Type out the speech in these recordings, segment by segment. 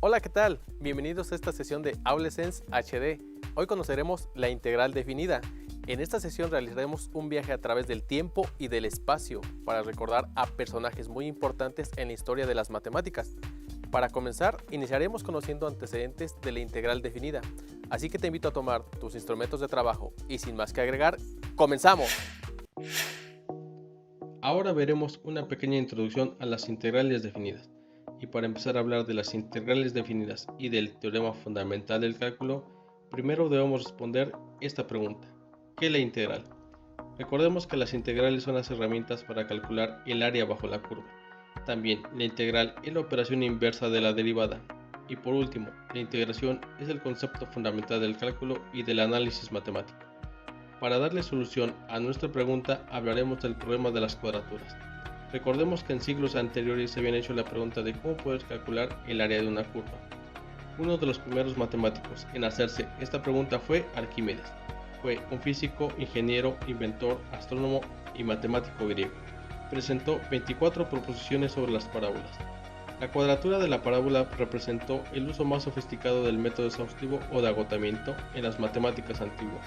Hola, ¿qué tal? Bienvenidos a esta sesión de AuleSense HD. Hoy conoceremos la integral definida. En esta sesión realizaremos un viaje a través del tiempo y del espacio para recordar a personajes muy importantes en la historia de las matemáticas. Para comenzar, iniciaremos conociendo antecedentes de la integral definida. Así que te invito a tomar tus instrumentos de trabajo y sin más que agregar, ¡comenzamos! Ahora veremos una pequeña introducción a las integrales definidas. Y para empezar a hablar de las integrales definidas y del teorema fundamental del cálculo, primero debemos responder esta pregunta: ¿qué es la integral? Recordemos que las integrales son las herramientas para calcular el área bajo la curva. También la integral es la operación inversa de la derivada. Y por último, la integración es el concepto fundamental del cálculo y del análisis matemático. Para darle solución a nuestra pregunta hablaremos del problema de las cuadraturas. Recordemos que en siglos anteriores se habían hecho la pregunta de cómo poder calcular el área de una curva. Uno de los primeros matemáticos en hacerse esta pregunta fue Arquímedes. Fue un físico, ingeniero, inventor, astrónomo y matemático griego. Presentó 24 proposiciones sobre las parábolas. La cuadratura de la parábola representó el uso más sofisticado del método exhaustivo o de agotamiento en las matemáticas antiguas,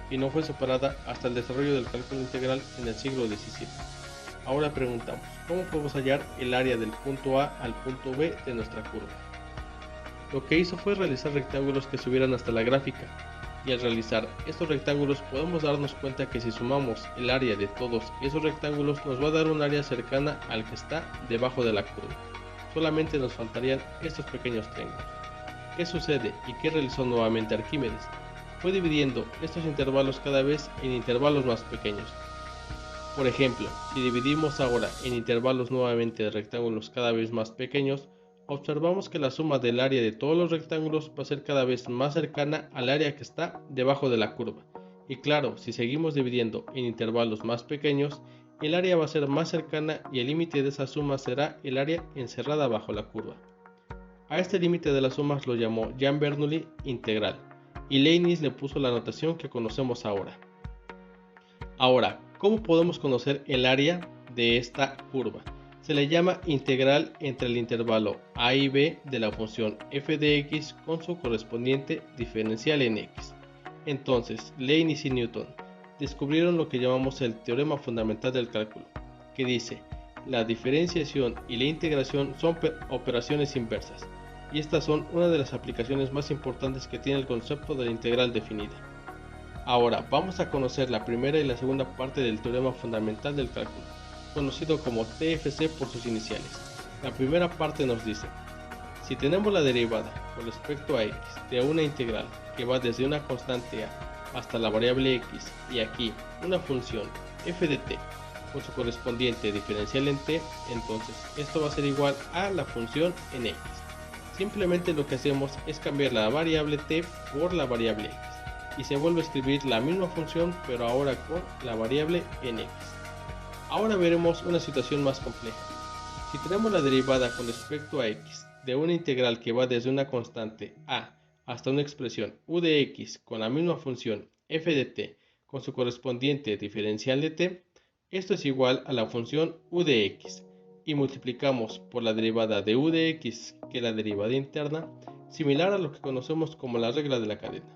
y no fue superada hasta el desarrollo del cálculo integral en el siglo XVII. Ahora preguntamos, ¿cómo podemos hallar el área del punto A al punto B de nuestra curva? Lo que hizo fue realizar rectángulos que subieran hasta la gráfica, y al realizar estos rectángulos podemos darnos cuenta que si sumamos el área de todos esos rectángulos nos va a dar un área cercana al que está debajo de la curva. Solamente nos faltarían estos pequeños triángulos. ¿Qué sucede y qué realizó nuevamente Arquímedes? Fue dividiendo estos intervalos cada vez en intervalos más pequeños. Por ejemplo, si dividimos ahora en intervalos nuevamente de rectángulos cada vez más pequeños, observamos que la suma del área de todos los rectángulos va a ser cada vez más cercana al área que está debajo de la curva. Y claro, si seguimos dividiendo en intervalos más pequeños, el área va a ser más cercana y el límite de esa suma será el área encerrada bajo la curva. A este límite de las sumas lo llamó Jean Bernoulli integral, y Leibniz le puso la notación que conocemos ahora. Ahora, ¿cómo podemos conocer el área de esta curva? Se le llama integral entre el intervalo a y b de la función f de x con su correspondiente diferencial en x. Entonces, Leibniz y Newton descubrieron lo que llamamos el teorema fundamental del cálculo, que dice: la diferenciación y la integración son operaciones inversas, y estas son una de las aplicaciones más importantes que tiene el concepto de la integral definida. Ahora vamos a conocer la primera y la segunda parte del teorema fundamental del cálculo, conocido como TFC por sus iniciales. La primera parte nos dice: si tenemos la derivada con respecto a x de una integral que va desde una constante a hasta la variable x, y aquí una función f de t con su correspondiente diferencial en t, entonces esto va a ser igual a la función en x. Simplemente lo que hacemos es cambiar la variable t por la variable x, y se vuelve a escribir la misma función pero ahora con la variable en x. Ahora veremos una situación más compleja. Si tenemos la derivada con respecto a x de una integral que va desde una constante a hasta una expresión u de x con la misma función f de t con su correspondiente diferencial de t, esto es igual a la función u de x, y multiplicamos por la derivada de u de x, que es la derivada interna, similar a lo que conocemos como la regla de la cadena.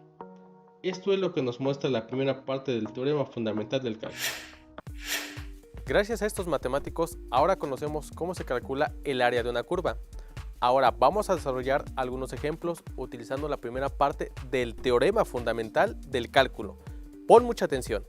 Esto es lo que nos muestra la primera parte del teorema fundamental del cálculo. Gracias a estos matemáticos, ahora conocemos cómo se calcula el área de una curva. Ahora vamos a desarrollar algunos ejemplos utilizando la primera parte del teorema fundamental del cálculo. Pon mucha atención.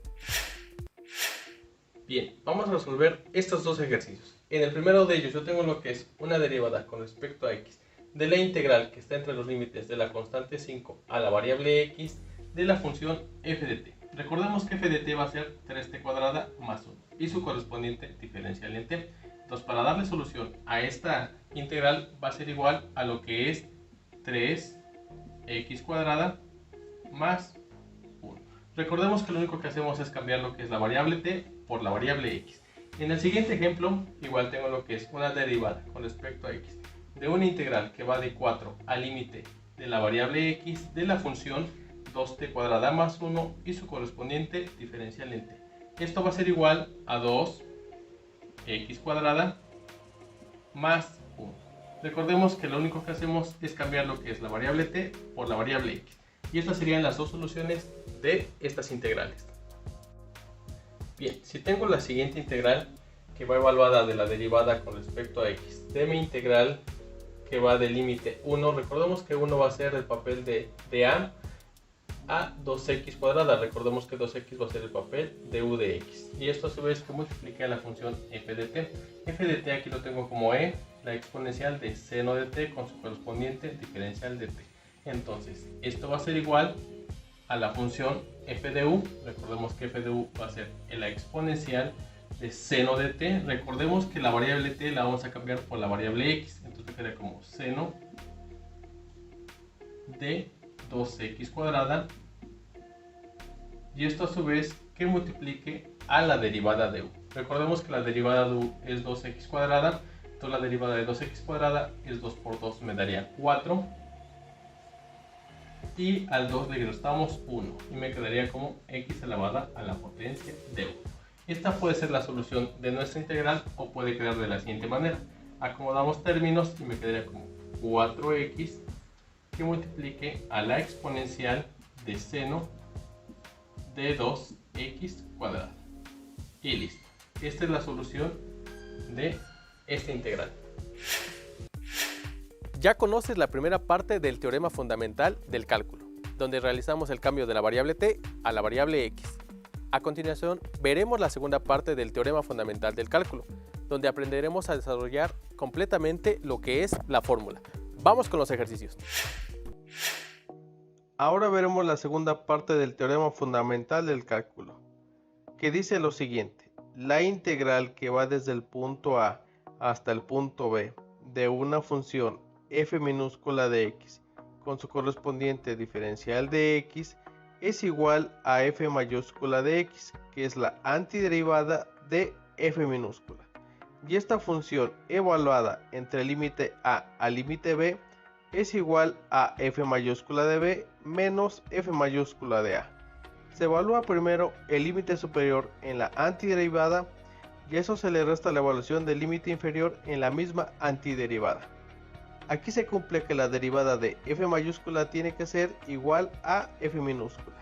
Bien, vamos a resolver estos dos ejercicios. En el primero de ellos yo tengo lo que es una derivada con respecto a x de la integral que está entre los límites de la constante 5 a la variable x de la función f de t. Recordemos que f de t va a ser 3t cuadrada más 1 y su correspondiente diferencial en t. Entonces, para darle solución a esta integral va a ser igual a lo que es 3x cuadrada más 1. Recordemos que lo único que hacemos es cambiar lo que es la variable t por la variable x. En el siguiente ejemplo, igual tengo lo que es una derivada con respecto a x de una integral que va de 4 al límite de la variable x de la función 2t cuadrada más 1 y su correspondiente diferencial en t. Esto va a ser igual a 2x cuadrada más 1. Recordemos que lo único que hacemos es cambiar lo que es la variable t por la variable x. Y estas serían las dos soluciones de estas integrales. Bien, si tengo la siguiente integral que va evaluada de la derivada con respecto a x, de mi integral que va del límite 1, recordemos que 1 va a ser el papel de a 2x cuadrada, recordemos que 2x va a ser el papel de u de x, y esto a su vez que multiplique a la función f de t. F de t aquí lo tengo como e, la exponencial de seno de t con su correspondiente diferencial de t. Entonces, esto va a ser igual a la función f de u, recordemos que f de u va a ser la exponencial de seno de t, recordemos que la variable t la vamos a cambiar por la variable x, entonces queda como seno de 2x cuadrada, y esto a su vez que multiplique a la derivada de u. Recordemos que la derivada de u es 2x cuadrada, entonces la derivada de 2x cuadrada es 2 por 2, me daría 4, y al 2 le restamos 1 y me quedaría como x elevada a la potencia de u. Esta puede ser la solución de nuestra integral o puede quedar de la siguiente manera. Acomodamos términos y me quedaría como 4x que multiplique a la exponencial de seno de 2x cuadrada. Y listo. Esta es la solución de esta integral. Ya conoces la primera parte del teorema fundamental del cálculo, donde realizamos el cambio de la variable t a la variable x. A continuación, veremos la segunda parte del teorema fundamental del cálculo, donde aprenderemos a desarrollar completamente lo que es la fórmula. Vamos con los ejercicios. Ahora veremos la segunda parte del teorema fundamental del cálculo, que dice lo siguiente: la integral que va desde el punto A hasta el punto B de una función f minúscula de x con su correspondiente diferencial de x es igual a f mayúscula de x, que es la antiderivada de f minúscula. Y esta función evaluada entre el límite a al límite b es igual a f mayúscula de b menos f mayúscula de a. Se evalúa primero el límite superior en la antiderivada y eso se le resta la evaluación del límite inferior en la misma antiderivada. Aquí se cumple que la derivada de f mayúscula tiene que ser igual a f minúscula.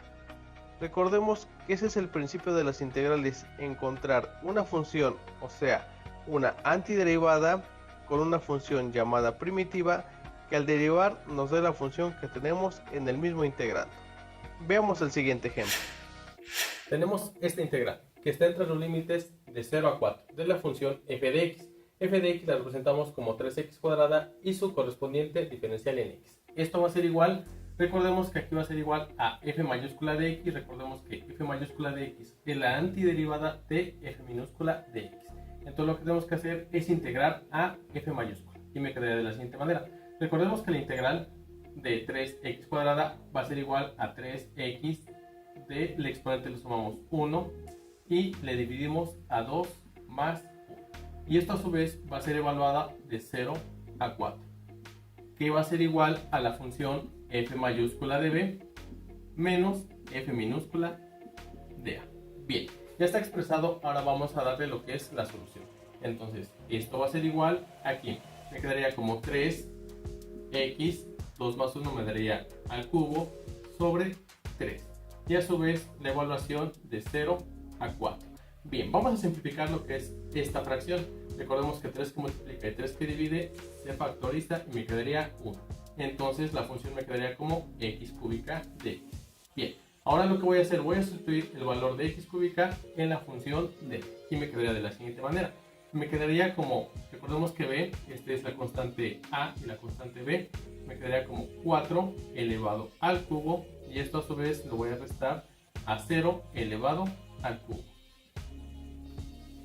Recordemos que ese es el principio de las integrales: encontrar una función, o sea, una antiderivada con una función llamada primitiva, que al derivar nos dé la función que tenemos en el mismo integrando. Veamos el siguiente ejemplo. Tenemos esta integral, que está entre los límites de 0 a 4, de la función f de x. F de x la representamos como 3x cuadrada y su correspondiente diferencial en x. Esto va a ser igual, recordemos que aquí va a ser igual a f mayúscula de x, recordemos que f mayúscula de x es la antiderivada de f minúscula de x. Entonces lo que tenemos que hacer es integrar a f mayúscula y me quedaría de la siguiente manera. Recordemos que la integral de 3x cuadrada va a ser igual a 3x, del exponente le sumamos 1 y le dividimos a 2 más 1. Y esto a su vez va a ser evaluada de 0 a 4, que va a ser igual a la función f mayúscula de b menos f minúscula de a. Bien, ya está expresado, ahora vamos a darle lo que es la solución. Entonces, esto va a ser igual aquí. Me quedaría como 3x, 2 más 1 me daría al cubo sobre 3. Y a su vez la evaluación de 0 a 4. Bien, vamos a simplificar lo que es esta fracción. Recordemos que 3 que multiplica y 3 que divide se factoriza y me quedaría 1. Entonces la función me quedaría como x cúbica de x. Bien, ahora lo que voy a hacer, voy a sustituir el valor de x cúbica en la función de x. Y me quedaría de la siguiente manera. Me quedaría como, recordemos que b, esta es la constante a y la constante b, me quedaría como 4 elevado al cubo, y esto a su vez lo voy a restar a 0 elevado al cubo.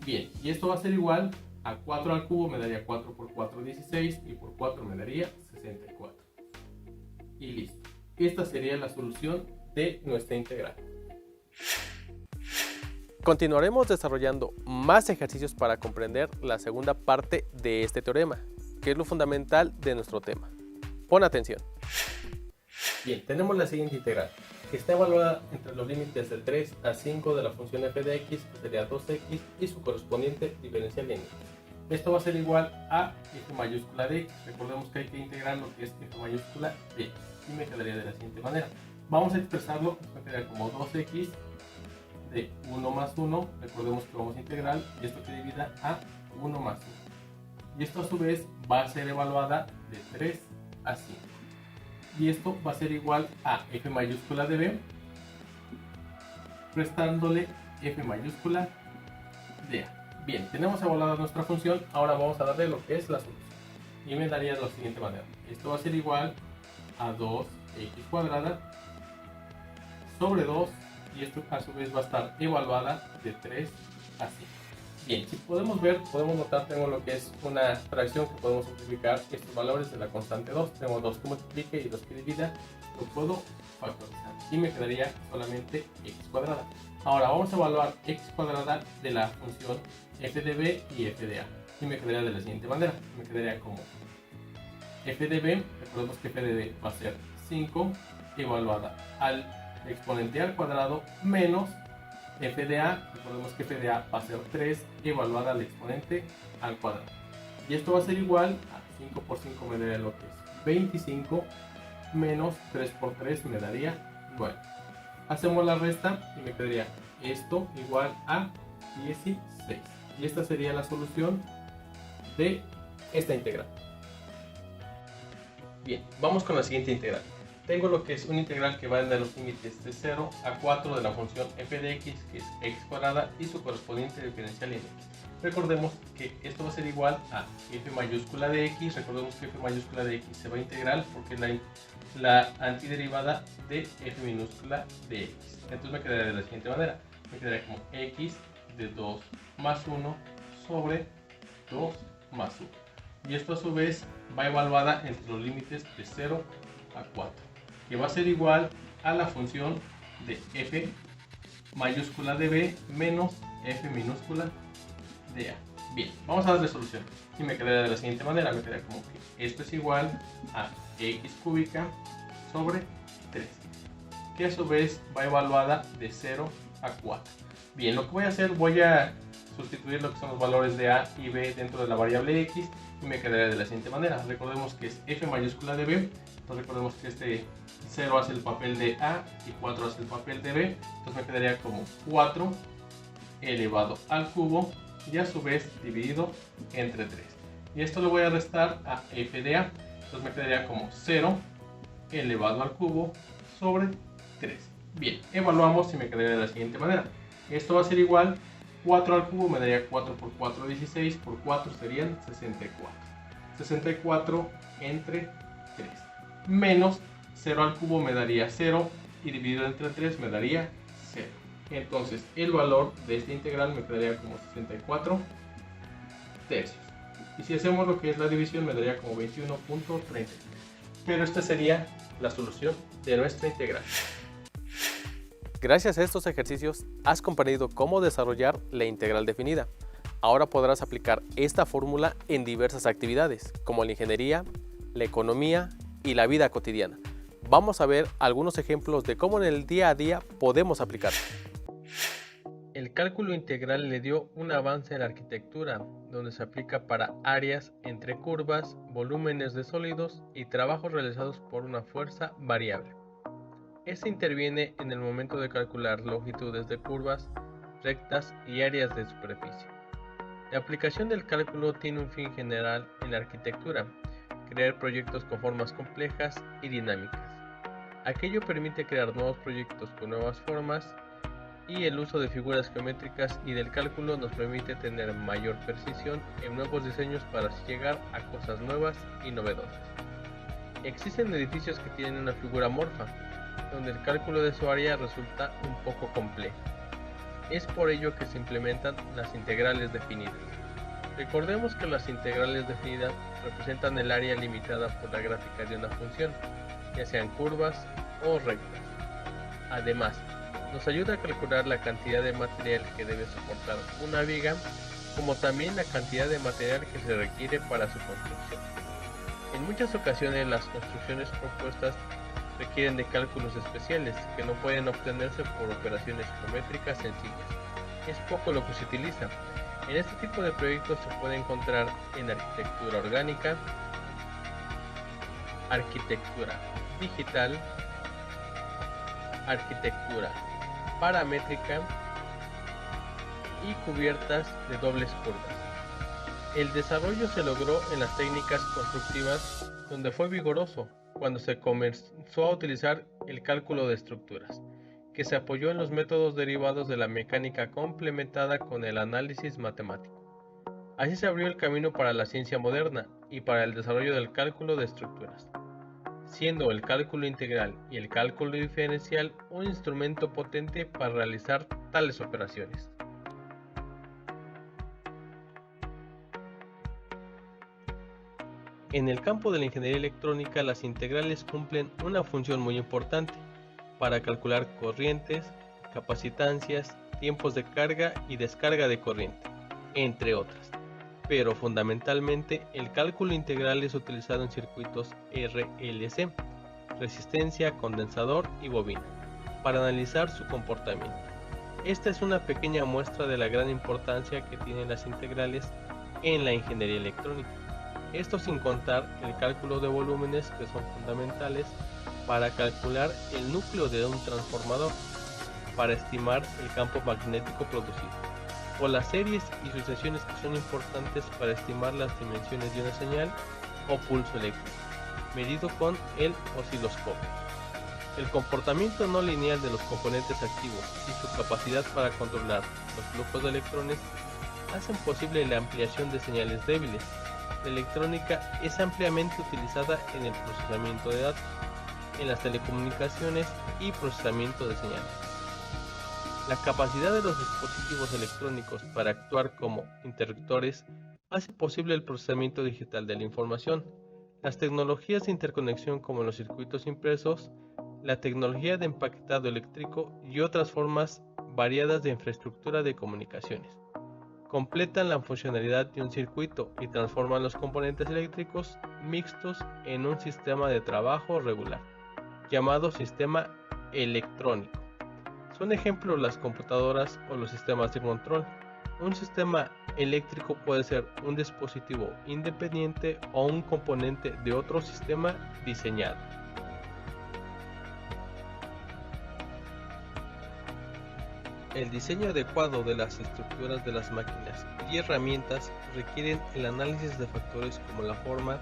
Bien, y esto va a ser igual a 4 al cubo, me daría 4 por 4, 16, y por 4 me daría 64. Y listo. Esta sería la solución de nuestra integral. Continuaremos desarrollando más ejercicios para comprender la segunda parte de este teorema, que es lo fundamental de nuestro tema. Pon atención. Bien, tenemos la siguiente integral, que está evaluada entre los límites de 3 a 5 de la función f de x, que sería 2x, y su correspondiente diferencial en x. Esto va a ser igual a f mayúscula de x. Recordemos que hay que integrar lo que es f mayúscula de x. Y me quedaría de la siguiente manera. Vamos a expresarlo, me quedaría como 2x de 1 más 1. Recordemos que vamos a integrar y esto que divida a 1 más 1. Y esto a su vez va a ser evaluada de 3 a 5. Y esto va a ser igual a f mayúscula de b restándole f mayúscula de a. Bien, tenemos evaluada nuestra función, ahora vamos a darle lo que es la solución. Y me daría de la siguiente manera. Esto va a ser igual a 2x cuadrada sobre 2, y esto a su vez va a estar evaluada de 3 a 5. Bien, si podemos ver, podemos notar, tengo lo que es una fracción que podemos simplificar estos valores de la constante 2. Tengo 2 que multiplique y 2 que divida, lo puedo factorizar y me quedaría solamente x cuadrada. Ahora vamos a evaluar x cuadrada de la función f de b y f de a. Y me quedaría de la siguiente manera. Me quedaría como f de b, recordemos que f de b va a ser 5 evaluada al exponente al cuadrado menos f de a, recordemos que f de a va a ser 3 evaluada al exponente al cuadrado. Y esto va a ser igual a 5 por 5 me daría lo que es 25 menos 3 por 3 me daría 9. Hacemos la resta y me quedaría esto igual a 16. Y esta sería la solución de esta integral. Bien, vamos con la siguiente integral. Tengo lo que es una integral que va de los límites de 0 a 4 de la función f de x, que es x cuadrada, y su correspondiente diferencial en x. Recordemos que esto va a ser igual a f mayúscula de x. Recordemos que f mayúscula de x se va a integrar porque es la antiderivada de f minúscula de x. Entonces me quedaría de la siguiente manera. Me quedaría como x de 2 más 1 sobre 2 más 1. Y esto a su vez va evaluada entre los límites de 0 a 4. Que va a ser igual a la función de f mayúscula de b menos f minúscula de a. Bien, vamos a darle solución. Y me quedaría de la siguiente manera. Me quedaría como que esto es igual a x cúbica sobre 3. Que a su vez va evaluada de 0 a 4. Bien, lo que voy a hacer, voy a sustituir lo que son los valores de a y b dentro de la variable x. Y me quedaría de la siguiente manera. Recordemos que es f mayúscula de b. Entonces recordemos que este 0 hace el papel de a y 4 hace el papel de b. Entonces me quedaría como 4 elevado al cubo y a su vez dividido entre 3. Y esto lo voy a restar a f de a. Entonces me quedaría como 0 elevado al cubo sobre 3. Bien, evaluamos y me quedaría de la siguiente manera. Esto va a ser igual, 4 al cubo me daría 4 por 4, 16, por 4 serían 64. 64 entre 3. Menos 0 al cubo me daría 0 y dividido entre 3 me daría 0. Entonces el valor de esta integral me quedaría como 64 tercios. Y si hacemos lo que es la división me daría como 21.33. Pero esta sería la solución de nuestra integral. Gracias a estos ejercicios has comprendido cómo desarrollar la integral definida. Ahora podrás aplicar esta fórmula en diversas actividades, como la ingeniería, la economía y la vida cotidiana. Vamos a ver algunos ejemplos de cómo en el día a día podemos aplicarla. El cálculo integral le dio un avance en la arquitectura, donde se aplica para áreas entre curvas, volúmenes de sólidos y trabajos realizados por una fuerza variable. Este interviene en el momento de calcular longitudes de curvas, rectas y áreas de superficie. La aplicación del cálculo tiene un fin general en la arquitectura: crear proyectos con formas complejas y dinámicas. Aquello permite crear nuevos proyectos con nuevas formas, y el uso de figuras geométricas y del cálculo nos permite tener mayor precisión en nuevos diseños para así llegar a cosas nuevas y novedosas. Existen edificios que tienen una figura amorfa, donde el cálculo de su área resulta un poco complejo. Es por ello que se implementan las integrales definidas. Recordemos que las integrales definidas representan el área limitada por la gráfica de una función, ya sean curvas o rectas. Además, nos ayuda a calcular la cantidad de material que debe soportar una viga, como también la cantidad de material que se requiere para su construcción. En muchas ocasiones las construcciones propuestas requieren de cálculos especiales que no pueden obtenerse por operaciones geométricas sencillas. Es poco lo que se utiliza, En este tipo de proyectos se puede encontrar en arquitectura orgánica, arquitectura digital, arquitectura paramétrica y cubiertas de dobles curvas. El desarrollo se logró en las técnicas constructivas, donde fue vigoroso cuando se comenzó a utilizar el cálculo de estructuras, que se apoyó en los métodos derivados de la mecánica complementada con el análisis matemático. Así se abrió el camino para la ciencia moderna y para el desarrollo del cálculo de estructuras, siendo el cálculo integral y el cálculo diferencial un instrumento potente para realizar tales operaciones. En el campo de la ingeniería electrónica, las integrales cumplen una función muy importante para calcular corrientes, capacitancias, tiempos de carga y descarga de corriente, entre otras. Pero fundamentalmente el cálculo integral es utilizado en circuitos RLC, resistencia, condensador y bobina, para analizar su comportamiento. Esta es una pequeña muestra de la gran importancia que tienen las integrales en la ingeniería electrónica. Esto sin contar el cálculo de volúmenes, que son fundamentales para calcular el núcleo de un transformador, para estimar el campo magnético producido, o las series y sucesiones que son importantes para estimar las dimensiones de una señal o pulso eléctrico, medido con el osciloscopio. El comportamiento no lineal de los componentes activos y su capacidad para controlar los flujos de electrones hacen posible la ampliación de señales débiles. La electrónica es ampliamente utilizada en el procesamiento de datos, en las telecomunicaciones y procesamiento de señales. La capacidad de los dispositivos electrónicos para actuar como interruptores hace posible el procesamiento digital de la información. Las tecnologías de interconexión como los circuitos impresos, la tecnología de empaquetado eléctrico y otras formas variadas de infraestructura de comunicaciones completan la funcionalidad de un circuito y transforman los componentes eléctricos mixtos en un sistema de trabajo regular, llamado sistema electrónico. Son ejemplos las computadoras o los sistemas de control. Un sistema eléctrico puede ser un dispositivo independiente o un componente de otro sistema diseñado. El diseño adecuado de las estructuras de las máquinas y herramientas requieren el análisis de factores como la forma,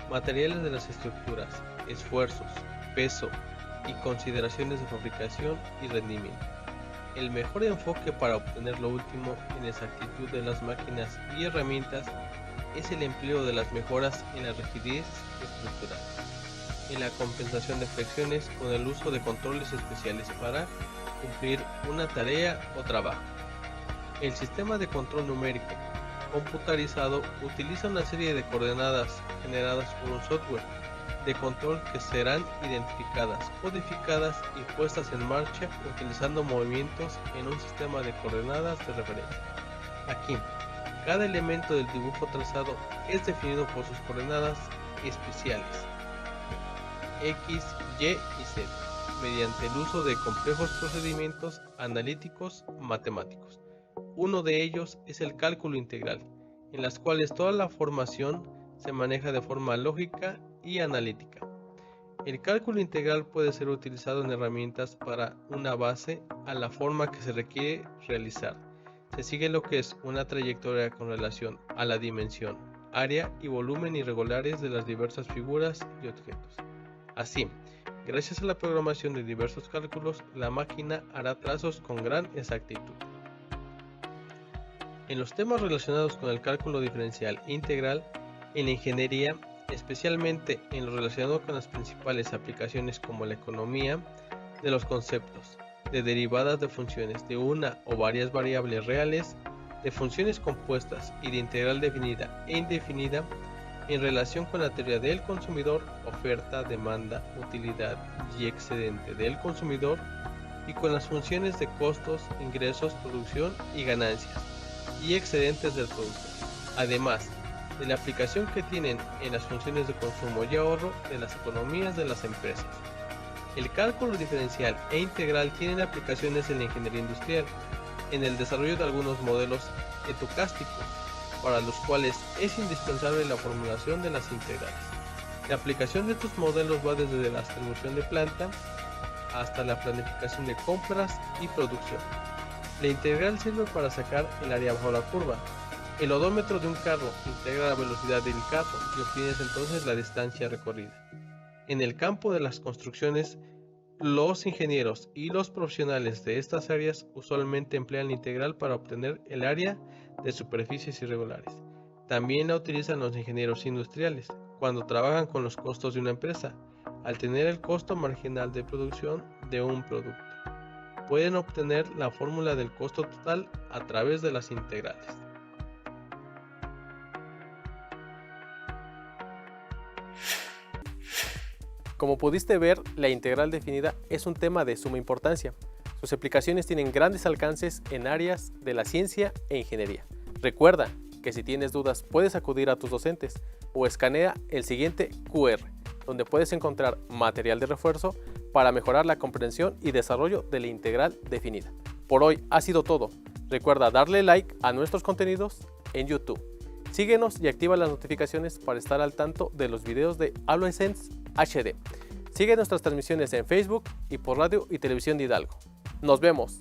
materiales de las estructuras, esfuerzos, peso y consideraciones de fabricación y rendimiento. El mejor enfoque para obtener lo último en exactitud de las máquinas y herramientas es el empleo de las mejoras en la rigidez estructural, en la compensación de fricciones con el uso de controles especiales para cumplir una tarea o trabajo. El sistema de control numérico computarizado utiliza una serie de coordenadas generadas por un software de control que serán identificadas, codificadas y puestas en marcha utilizando movimientos en un sistema de coordenadas de referencia. Aquí, cada elemento del dibujo trazado es definido por sus coordenadas especiales X, Y y Z, mediante el uso de complejos procedimientos analíticos matemáticos. Uno de ellos es el cálculo integral, en las cuales toda la información se maneja de forma lógica y analítica. El cálculo integral puede ser utilizado en herramientas para una base a la forma que se requiere realizar. Se sigue lo que es una trayectoria con relación a la dimensión, área y volumen irregulares de las diversas figuras y objetos. Así, gracias a la programación de diversos cálculos, la máquina hará trazos con gran exactitud. En los temas relacionados con el cálculo diferencial e integral, en la ingeniería, especialmente en lo relacionado con las principales aplicaciones como la economía de los conceptos, de derivadas de funciones de una o varias variables reales, de funciones compuestas y de integral definida e indefinida, en relación con la teoría del consumidor, oferta, demanda, utilidad y excedente del consumidor, y con las funciones de costos, ingresos, producción y ganancias, y excedentes del producto, además de la aplicación que tienen en las funciones de consumo y ahorro de las economías de las empresas. El cálculo diferencial e integral tienen aplicaciones en la ingeniería industrial, en el desarrollo de algunos modelos estocásticos, para los cuales es indispensable la formulación de las integrales. La aplicación de estos modelos va desde la distribución de planta hasta la planificación de compras y producción. La integral sirve para sacar el área bajo la curva. El odómetro de un carro integra la velocidad del carro y obtienes entonces la distancia recorrida. En el campo de las construcciones, los ingenieros y los profesionales de estas áreas usualmente emplean la integral para obtener el área de superficies irregulares. También la utilizan los ingenieros industriales cuando trabajan con los costos de una empresa, al tener el costo marginal de producción de un producto. Pueden obtener la fórmula del costo total a través de las integrales. Como pudiste ver, la integral definida es un tema de suma importancia. Sus aplicaciones tienen grandes alcances en áreas de la ciencia e ingeniería. Recuerda que si tienes dudas puedes acudir a tus docentes o escanea el siguiente QR, donde puedes encontrar material de refuerzo para mejorar la comprensión y desarrollo de la integral definida. Por hoy ha sido todo. Recuerda darle like a nuestros contenidos en YouTube. Síguenos y activa las notificaciones para estar al tanto de los videos de AlwaysSense HD. Sigue nuestras transmisiones en Facebook y por radio y televisión de Hidalgo. Nos vemos.